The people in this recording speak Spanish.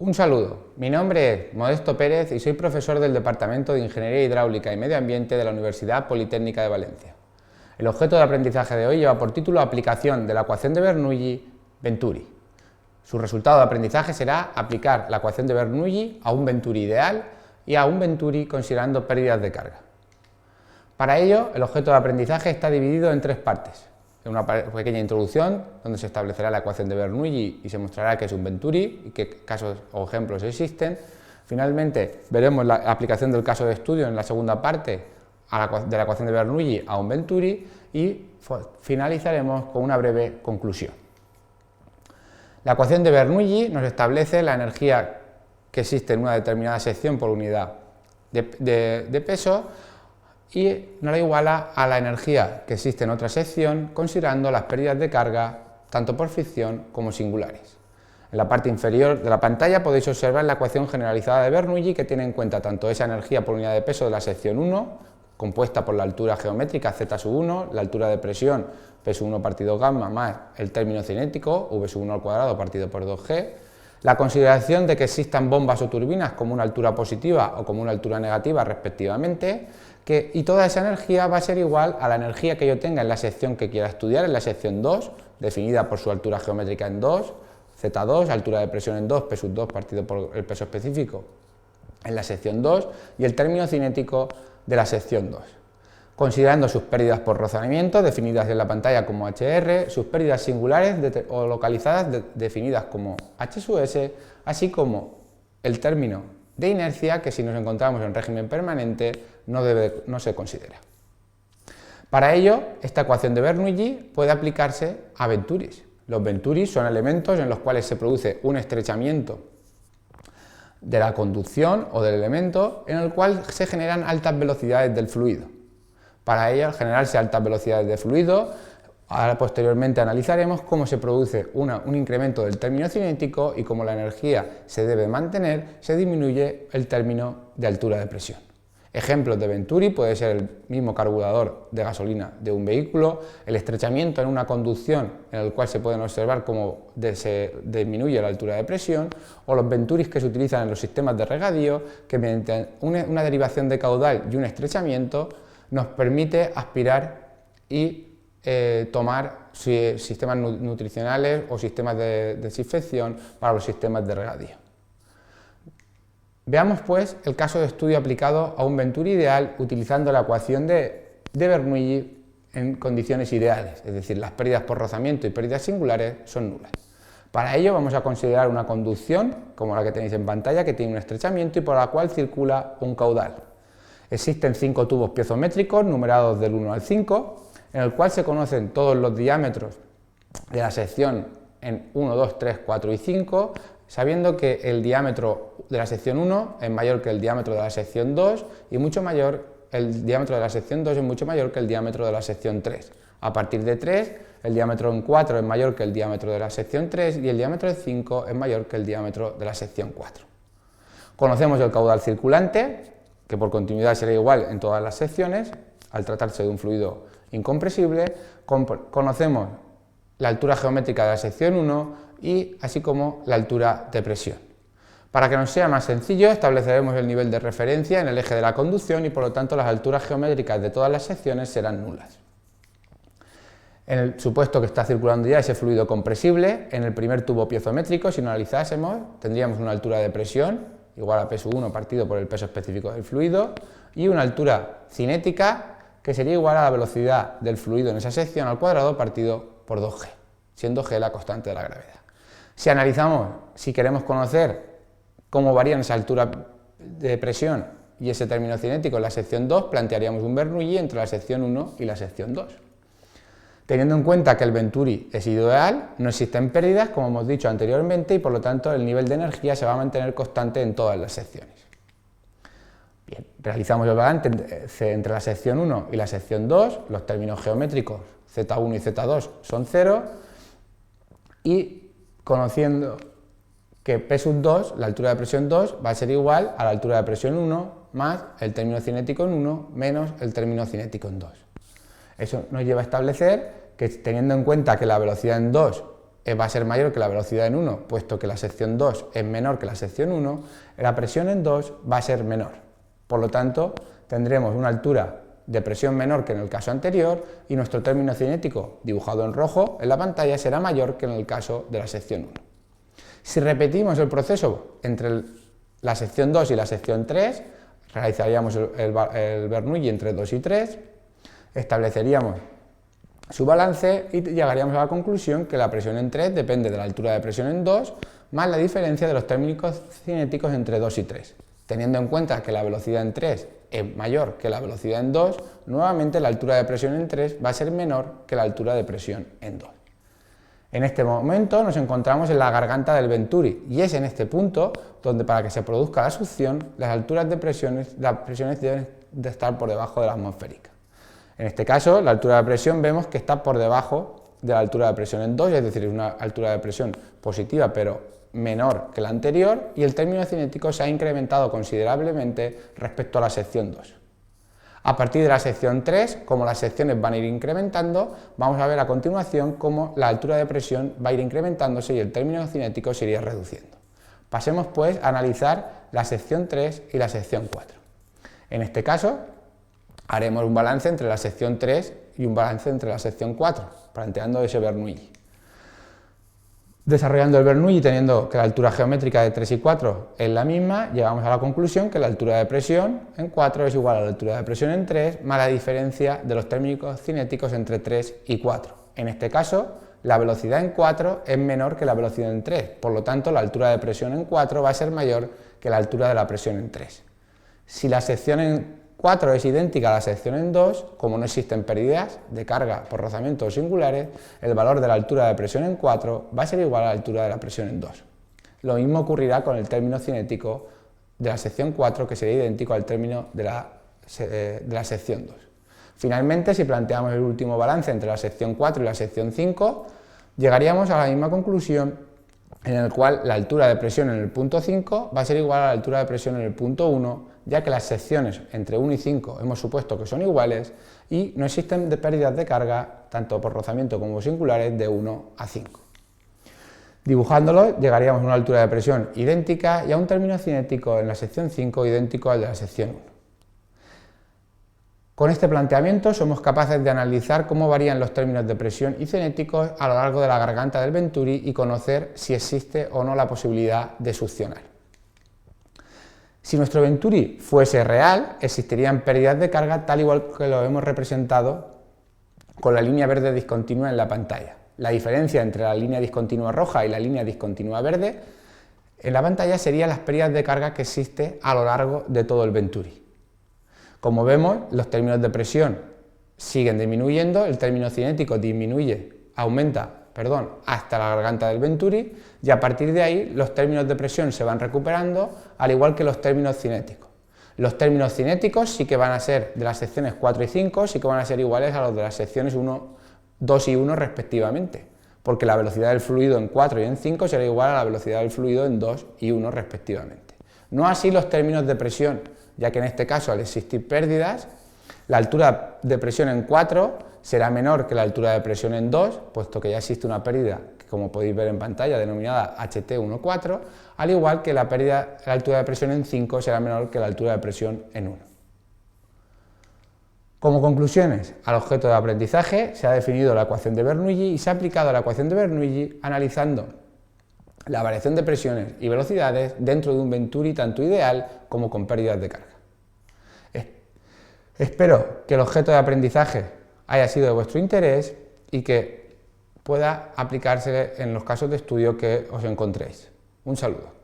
Un saludo, mi nombre es Modesto Pérez y soy profesor del Departamento de Ingeniería Hidráulica y Medio Ambiente de la Universidad Politécnica de Valencia. El objeto de aprendizaje de hoy lleva por título Aplicación de la ecuación de Bernoulli-Venturi. Su resultado de aprendizaje será aplicar la ecuación de Bernoulli a un Venturi ideal y a un Venturi considerando pérdidas de carga. Para ello, el objeto de aprendizaje está dividido en tres partes. Una pequeña introducción donde se establecerá la ecuación de Bernoulli y se mostrará que es un Venturi y qué casos o ejemplos existen. Finalmente veremos la aplicación del caso de estudio en la segunda parte de la ecuación de Bernoulli a un Venturi y finalizaremos con una breve conclusión. La ecuación de Bernoulli nos establece la energía que existe en una determinada sección por unidad de peso y nos la iguala a la energía que existe en otra sección considerando las pérdidas de carga tanto por fricción como singulares. En la parte inferior de la pantalla podéis observar la ecuación generalizada de Bernoulli que tiene en cuenta tanto esa energía por unidad de peso de la sección 1, compuesta por la altura geométrica z1, la altura de presión P1 partido gamma más el término cinético V1 al cuadrado partido por 2G, la consideración de que existan bombas o turbinas como una altura positiva o como una altura negativa respectivamente, y toda esa energía va a ser igual a la energía que yo tenga en la sección que quiera estudiar, en la sección 2, definida por su altura geométrica en 2, Z2, altura de presión en 2, P2 partido por el peso específico en la sección 2 y el término cinético de la sección 2. Considerando sus pérdidas por rozamiento, definidas en la pantalla como HR, sus pérdidas singulares o localizadas definidas como H sub S, así como el término de inercia que si nos encontramos en régimen permanente no se considera. Para ello, esta ecuación de Bernoulli puede aplicarse a Venturis. Los Venturis son elementos en los cuales se produce un estrechamiento de la conducción o del elemento en el cual se generan altas velocidades del fluido. Para ello, al generarse altas velocidades de fluido, ahora posteriormente analizaremos cómo se produce un incremento del término cinético y como la energía se debe mantener, se disminuye el término de altura de presión. Ejemplos de Venturi puede ser el mismo carburador de gasolina de un vehículo, el estrechamiento en una conducción en el cual se pueden observar cómo se disminuye la altura de presión, o los Venturis que se utilizan en los sistemas de regadío, que mediante una derivación de caudal y un estrechamiento nos permite aspirar y tomar sistemas nutricionales o sistemas de desinfección para los sistemas de regadío. Veamos pues el caso de estudio aplicado a un Venturi ideal utilizando la ecuación de Bernoulli en condiciones ideales, es decir, las pérdidas por rozamiento y pérdidas singulares son nulas. Para ello vamos a considerar una conducción, como la que tenéis en pantalla, que tiene un estrechamiento y por la cual circula un caudal. Existen 5 tubos piezométricos numerados del 1 al 5, en el cual se conocen todos los diámetros de la sección en 1, 2, 3, 4 y 5, sabiendo que el diámetro de la sección 1 es mayor que el diámetro de la sección 2 y el diámetro de la sección 2 es mucho mayor que el diámetro de la sección 3. A partir de 3, el diámetro en 4 es mayor que el diámetro de la sección 3 y el diámetro en 5 es mayor que el diámetro de la sección 4. Conocemos el caudal circulante, que por continuidad será igual en todas las secciones, al tratarse de un fluido incompresible. Conocemos la altura geométrica de la sección 1 y así como la altura de presión. Para que nos sea más sencillo, estableceremos el nivel de referencia en el eje de la conducción y por lo tanto las alturas geométricas de todas las secciones serán nulas. En el supuesto que está circulando ya ese fluido compresible, en el primer tubo piezométrico, si lo analizásemos, tendríamos una altura de presión igual a P1 partido por el peso específico del fluido y una altura cinética que sería igual a la velocidad del fluido en esa sección al cuadrado partido por 2G, siendo G la constante de la gravedad. Si queremos conocer cómo varían esa altura de presión y ese término cinético en la sección 2, plantearíamos un Bernoulli entre la sección 1 y la sección 2. Teniendo en cuenta que el Venturi es ideal, no existen pérdidas, como hemos dicho anteriormente, y por lo tanto el nivel de energía se va a mantener constante en todas las secciones. Bien, realizamos el balance entre la sección 1 y la sección 2, los términos geométricos Z1 y Z2 son 0, y conociendo que P sub 2, la altura de presión 2, va a ser igual a la altura de presión 1 más el término cinético en 1 menos el término cinético en 2. Eso nos lleva a establecer que, teniendo en cuenta que la velocidad en 2 va a ser mayor que la velocidad en 1, puesto que la sección 2 es menor que la sección 1, la presión en 2 va a ser menor. Por lo tanto, tendremos una altura de presión menor que en el caso anterior y nuestro término cinético, dibujado en rojo en la pantalla, será mayor que en el caso de la sección 1. Si repetimos el proceso entre la sección 2 y la sección 3, realizaríamos el Bernoulli entre 2 y 3, estableceríamos su balance y llegaríamos a la conclusión que la presión en 3 depende de la altura de presión en 2 más la diferencia de los términos cinéticos entre 2 y 3. Teniendo en cuenta que la velocidad en 3 es mayor que la velocidad en 2, nuevamente la altura de presión en 3 va a ser menor que la altura de presión en 2. En este momento nos encontramos en la garganta del Venturi y es en este punto donde para que se produzca la succión las alturas de las presiones deben de estar por debajo de la atmosférica. En este caso, la altura de presión vemos que está por debajo de la altura de presión en 2, es decir, es una altura de presión positiva pero menor que la anterior y el término cinético se ha incrementado considerablemente respecto a la sección 2. A partir de la sección 3, como las secciones van a ir incrementando, vamos a ver a continuación cómo la altura de presión va a ir incrementándose y el término cinético se iría reduciendo. Pasemos pues a analizar la sección 3 y la sección 4. En este caso, haremos un balance entre la sección 3 y un balance entre la sección 4, planteando ese Bernoulli. Desarrollando el Bernoulli y teniendo que la altura geométrica de 3 y 4 es la misma, llegamos a la conclusión que la altura de presión en 4 es igual a la altura de presión en 3 más la diferencia de los términos cinéticos entre 3 y 4. En este caso, la velocidad en 4 es menor que la velocidad en 3, por lo tanto la altura de presión en 4 va a ser mayor que la altura de la presión en 3. Si la sección en 4 es idéntica a la sección en 2, como no existen pérdidas de carga por rozamientos singulares, el valor de la altura de presión en 4 va a ser igual a la altura de la presión en 2. Lo mismo ocurrirá con el término cinético de la sección 4, que sería idéntico al término de la sección 2. Finalmente, si planteamos el último balance entre la sección 4 y la sección 5, llegaríamos a la misma conclusión en el cual la altura de presión en el punto 5 va a ser igual a la altura de presión en el punto 1, ya que las secciones entre 1 y 5 hemos supuesto que son iguales y no existen pérdidas de carga, tanto por rozamiento como singulares, de 1 a 5. Dibujándolo, llegaríamos a una altura de presión idéntica y a un término cinético en la sección 5 idéntico al de la sección 1. Con este planteamiento somos capaces de analizar cómo varían los términos de presión y cinéticos a lo largo de la garganta del Venturi y conocer si existe o no la posibilidad de succionar. Si nuestro Venturi fuese real, existirían pérdidas de carga tal igual que lo hemos representado con la línea verde discontinua en la pantalla. La diferencia entre la línea discontinua roja y la línea discontinua verde en la pantalla serían las pérdidas de carga que existe a lo largo de todo el Venturi. Como vemos, los términos de presión siguen disminuyendo, el término cinético aumenta hasta la garganta del Venturi y a partir de ahí los términos de presión se van recuperando, al igual que los términos cinéticos. Los términos cinéticos sí que van a ser de las secciones 4 y 5, sí que van a ser iguales a los de las secciones 2 y 1 respectivamente, porque la velocidad del fluido en 4 y en 5 será igual a la velocidad del fluido en 2 y 1 respectivamente. No así los términos de presión, ya que en este caso al existir pérdidas, la altura de presión en 4 será menor que la altura de presión en 2, puesto que ya existe una pérdida, que como podéis ver en pantalla, denominada HT14, al igual que la altura de presión en 5 será menor que la altura de presión en 1. Como conclusiones al objeto de aprendizaje, se ha definido la ecuación de Bernoulli y se ha aplicado la ecuación de Bernoulli analizando la variación de presiones y velocidades dentro de un Venturi tanto ideal como con pérdidas de carga. Espero que el objeto de aprendizaje haya sido de vuestro interés y que pueda aplicarse en los casos de estudio que os encontréis. Un saludo.